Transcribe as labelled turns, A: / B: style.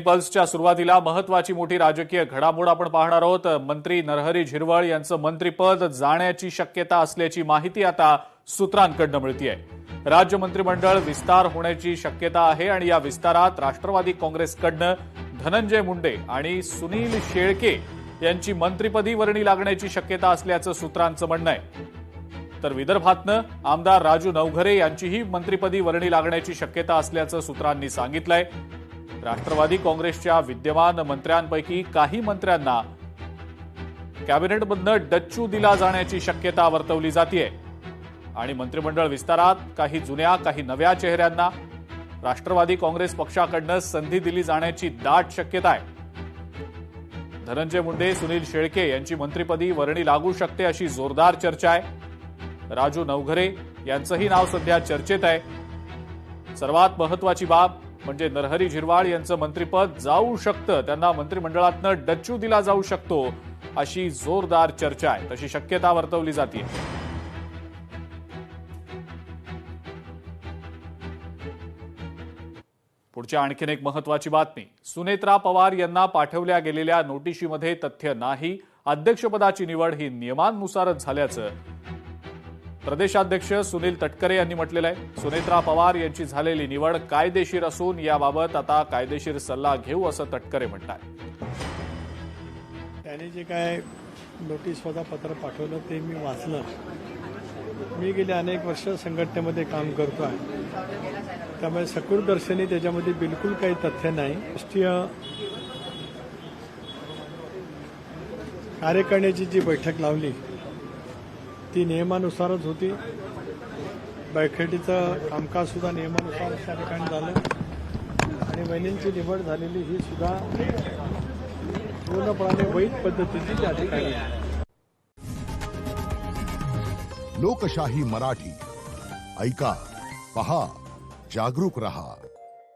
A: पल्सच्या सुरुवातीला महत्वाची मोठी राजकीय घडामोड आपण पाहणार आहोत। मंत्री नरहरी झिरवळ यांचं मंत्रिपद जाण्याची शक्यता असल्याची माहिती आता सूत्रांकडून मिळतेय। राज्य मंत्रिमंडळ विस्तार होण्याची शक्यता आहे आणि या विस्तारात राष्ट्रवादी काँग्रेसकडून धनंजय मुंडे आणि सुनील शेळके यांची मंत्रिपदी वर्णी लागण्याची शक्यता असल्याचं सूत्रांचं म्हणणं आहे। तर विदर्भातनं आमदार राजू नवघरे यांचीही मंत्रिपदी वर्णी लागण्याची शक्यता असल्याचं सूत्रांनी सांगितलंय। राष्ट्रवादी काँग्रेसच्या विद्यमान मंत्र्यांपैकी काही मंत्र्यांना कॅबिनेटमधनं डच्चू दिला जाण्याची शक्यता वर्तवली जातेय आणि मंत्रिमंडळ विस्तारात काही जुन्या काही नव्या चेहऱ्यांना राष्ट्रवादी काँग्रेस पक्षाकडनं संधी दिली जाण्याची दाट शक्यता आहे। धनंजय मुंडे सुनील शेळके यांची मंत्रिपदी वर्णी लागू शकते अशी जोरदार चर्चा आहे। राजू नवघरे यांचंही नाव सध्या चर्चेत आहे। सर्वात महत्वाची बाब म्हणजे नरहरी झिरवळ यांचं मंत्रिपद जाऊ शकतं, त्यांना मंत्रिमंडळातनं डच्चू दिला जाऊ शकतो अशी जोरदार चर्चा आहे, तशी शक्यता वर्तवली जाते। पुढच्या आणखीन एक महत्वाची बातमी, सुनेत्रा पवार यांना पाठवल्या गेलेल्या नोटिशीमध्ये तथ्य नाही, अध्यक्षपदाची निवड ही नियमानुसारच झाल्याचं प्रदेशाध्यक्ष सुनील तटकरे यांनी म्हटलेलं आहे। सुनेत्रा पवार यांची झालेली निवड कायदेशीर असून याबाबत आता कायदेशीर सल्ला घेऊ असं तटकरे म्हणतात।
B: त्याने जे काय नोटीस स्वतः पत्र पाठवलं ते मी वाचलं। मी गेले अनेक वर्ष संघटनेमध्ये काम करतो आहे, त्यामुळे सकृतदर्शनी त्याच्यामध्ये बिलकुल काही तथ्य नाही। राष्ट्रीय कार्यकारिणीची जी बैठक लावली ती नियमानुसारच होती। बैठकीचं कामकाज सुद्धा नियमानुसार त्या ठिकाणी झालं आणि वहिनींची निवड झालेली ही सुद्धा पूर्णपणे वैध पद्धतीची त्या ठिकाणी।
C: लोकशाही मराठी ऐका, पहा, जागरूक रहा।